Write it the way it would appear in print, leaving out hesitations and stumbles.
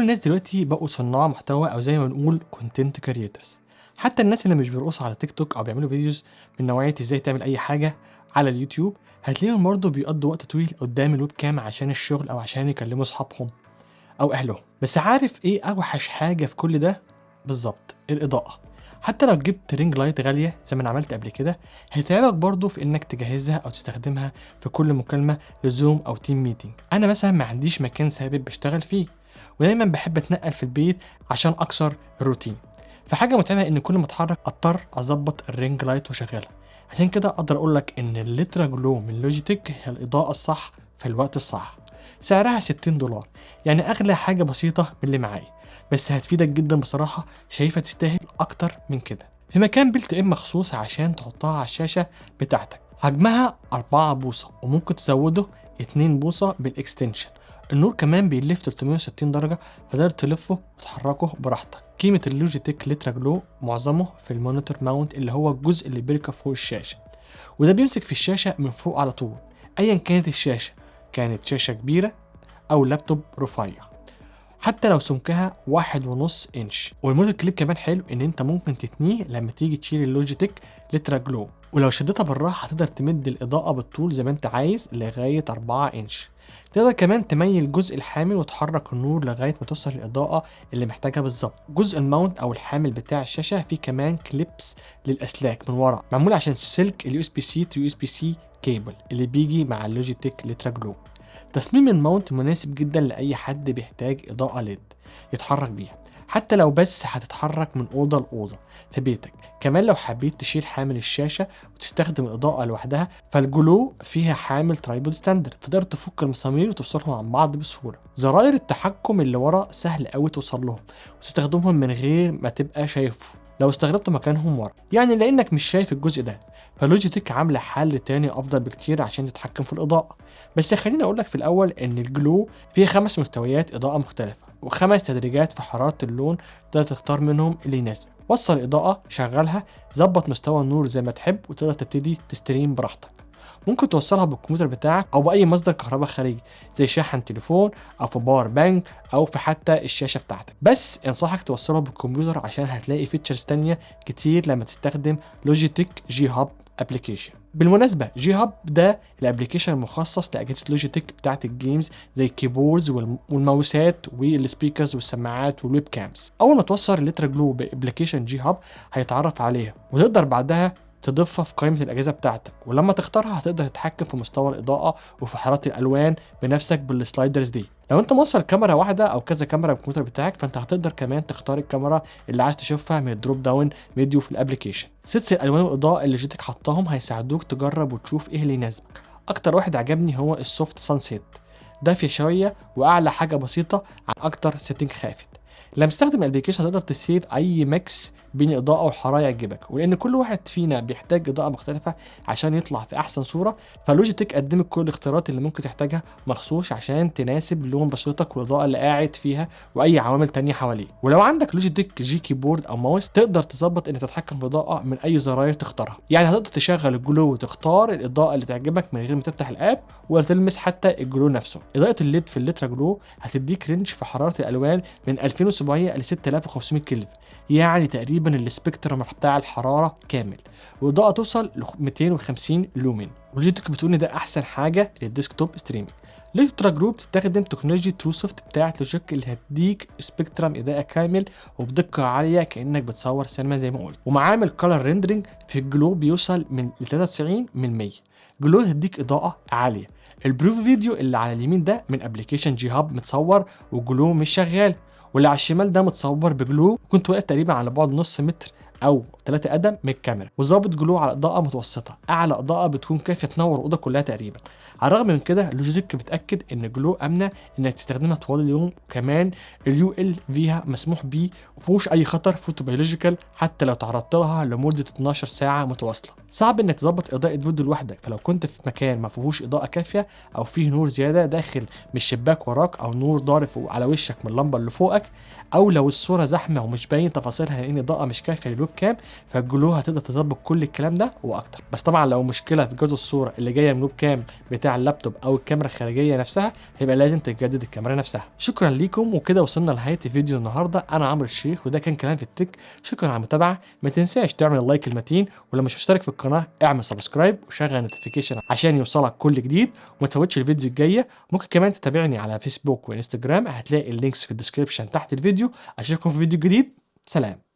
كل الناس دلوقتي بقوا صناع محتوى او زي ما بنقول كونتنت كريترز. حتى الناس اللي مش بيرقصوا على تيك توك او بيعملوا فيديوز من نوعيه ازاي تعمل اي حاجه على اليوتيوب، هتلاقيهم برضه بيقضوا وقت طويل قدام الويب كام عشان الشغل او عشان يكلموا اصحابهم او اهلهم. بس عارف ايه اوحش حاجه في كل ده؟ بالظبط الاضاءه. حتى لو جبت رينج لايت غاليه زي ما انا عملت قبل كده، هيتعبك برضه في انك تجهزها او تستخدمها في كل مكالمه لزوم او تيم ميتنج. انا مثلا ما عنديش مكان ثابت بشتغل فيه، ودايما بحب اتنقل في البيت عشان اكسر الروتين. فحاجه متعبه ان كل ما اتحرك اضطر اظبط الرينج لايت واشغلها. عشان كده اقدر اقول لك ان الليترا جلو من لوجيتك هي الاضاءه الصح في الوقت الصح. سعرها $60، يعني اغلى حاجه بسيطه من اللي معايا، بس هتفيدك جدا بصراحه. شايفه تستاهل اكتر من كده. في مكان بلت ان مخصوص عشان تحطها على الشاشه بتاعتك. حجمها 4 بوصه وممكن تزوده 2 بوصه بالاكستنشن. النور كمان بيلف 360 درجه، فتقدر تلفه وتحركه براحتك. قيمه اللوجيتك ليترا جلو معظمه في المونيتور ماونت اللي هو الجزء اللي بيركب فوق الشاشه، وده بيمسك في الشاشه من فوق على طول ايا كانت الشاشه، كانت شاشه كبيره او لابتوب رفيع، حتى لو سمكها 1.5 انش. والموديل كليب كمان حلو ان انت ممكن تتنيه لما تيجي تشيل اللوجيتك ليترا جلو، ولو شدتها بالراحه هتقدر تمد الاضاءه بالطول زي ما انت عايز لغايه 4 انش. تقدر كمان تميل الجزء الحامل وتحرك النور لغايه ما توصل للاضاءه اللي محتاجها بالظبط. جزء الماونت او الحامل بتاع الشاشه فيه كمان كليبس للاسلاك من ورا، معمول عشان سلك اليو اس بي سي تو يو اس بي سي كيبل اللي بيجي مع اللوجيتك ليترا جلو. تصميم الماونت مناسب جدا لاي حد بيحتاج اضاءه ليد يتحرك بيها، حتى لو بس هتتحرك من اوضه لاوضه في بيتك. كمان لو حبيت تشيل حامل الشاشه وتستخدم الاضاءه لوحدها، فالجلو فيها حامل ترايبود ستاندر، فتقدر تفك المسامير وتفصلهم عن بعض بسهوله. زراير التحكم اللي ورا سهل قوي توصل لهم وتستخدمهم من غير ما تبقى شايفه لو استغربت مكانهم ورا، يعني لانك مش شايف الجزء ده. فلوجيتك عامله حل تاني افضل بكتير عشان تتحكم في الاضاءه. بس خليني اقول لك في الاول ان الجلو فيه 5 مستويات اضاءه مختلفه و5 تدريجات في حراره اللون، تقدر تختار منهم اللي يناسبك. وصل الاضاءه، شغلها، ظبط مستوى النور زي ما تحب، وتقدر تبتدي تستريم براحتك. ممكن توصلها بالكمبيوتر بتاعك او باي مصدر كهرباء خارجي زي شاحن تليفون او في باور بانك او في حتى الشاشه بتاعتك. بس انصحك توصلها بالكمبيوتر عشان هتلاقي فيتشرز تانية كتير لما تستخدم لوجيتك جي هاب ابلكيشن. بالمناسبه جي هاب ده الابلكيشن المخصص لاجهزه لوجيتك بتاعت الجيمز زي الكيبوردز والماوسات والسبيكرز والسماعات والويب كامز. اول ما توصل الليترا جلو بابلكيشن جي هاب هيتعرف عليها، وتقدر بعدها تضيفها في قائمه الاجهزه بتاعتك. ولما تختارها هتقدر تتحكم في مستوى الاضاءه وفي حراره الالوان بنفسك بالسلايدرز دي. لو انت موصل كاميرا واحده او كذا كاميرا بالكمبيوتر بتاعك، فانت هتقدر كمان تختار الكاميرا اللي عايز تشوفها من الدروب داون فيديو في الابلكيشن. 6 الالوان والاضاءه اللي جيتك حطاهم هيساعدوك تجرب وتشوف ايه اللي يناسبك. اكتر واحد عجبني هو السوفت سانسيت، دافيه شويه واعلى حاجه بسيطه عن اكتر سيتنج خافت. لما تستخدم الابلكيشن تقدر تسيف اي ميكس بين اضاءه وحراره يعجبك، ولان كل واحد فينا بيحتاج اضاءه مختلفه عشان يطلع في احسن صوره، فلوجيتك قدمت كل الاختيارات اللي ممكن تحتاجها مخصوص عشان تناسب لون بشرتك والاضاءه اللي قاعد فيها واي عوامل تانية حواليه. ولو عندك لوجيتك جي كيبورد او ماوس تقدر تظبط ان تتحكم في الاضاءه من اي زراير تختارها. يعني هتقدر تشغل الجلو وتختار الاضاءه اللي تعجبك من غير ما تفتح الاب ولا تلمس حتى الجلو نفسه. اضاءه الليد في الليترا جلو هتديك رينج في حراره الالوان من 2700 ل 6500 كلفن، يعني تقريبا السبيكترم بتاع الحراره كامل، والاضاءه توصل ل 250 لومين. ولوجيتك بتقول ان ده احسن حاجه للديسكتوب ستريمينج. ليترا جروب بتستخدم تكنولوجيا ترو سوفت بتاعت لوجيتك اللي هتديك سبيكترم اضاءه كامل وبدقه عاليه كانك بتصور سينما زي ما قلت. ومعامل كولر ريندرنج في الجلو بيوصل من 93 من 100. جلو هتديك اضاءه عاليه. البروف فيديو اللي على اليمين ده من ابلكيشن جي هاب متصور وجلو مش شغال، واللي على الشمال ده متصور بجلو كنت واقف تقريبا على بعد نص متر او 3 قدم من الكاميرا، وظابط جلو على اضاءه متوسطه. اعلى اضاءه بتكون كافيه تنور الاوضه كلها تقريبا. على الرغم من كده لوجيتك بتاكد ان جلو امنه انك تستخدمها طوال اليوم، وكمان اليو ال فيها مسموح بيه ومفيهوش اي خطر فوتوبيولوجيكال حتى لو تعرضت لها لمده 12 ساعه متواصله. صعب انك تظبط اضاءه فيديو لوحدك، فلو كنت في مكان ما فيهوش اضاءه كافيه او فيه نور زياده داخل من الشباك وراك او نور ضارب على وشك من اللمبه اللي فوقك، او لو الصوره زحمه ومش باين تفاصيلها لان الاضاءه مش كافيه للويب كام، فالجلو هتقدر تطبق كل الكلام ده واكتر. بس طبعا لو مشكله في جوده الصوره اللي جايه من الويب كام بتاع اللابتوب او الكاميرا الخارجيه نفسها، هيبقى لازم تجدد الكاميرا نفسها. شكرا ليكم، وكده وصلنا لنهايه فيديو النهارده. انا عمرو الشيخ، وده كان كلام في التك. شكرا على المتابعه، ما تنساش تعمل اللايك المتين، ولو مش مشترك في القناه اعمل سبسكرايب وشغل النوتيفيكيشن عشان يوصلك كل جديد، وما تفوتش الفيديو الجايه. ممكن كمان تتابعني على فيسبوك وانستجرام، هتلاقي اللينكس في الديسكربشن تحت الفيديو. اشوفكم في فيديو جديد، سلام.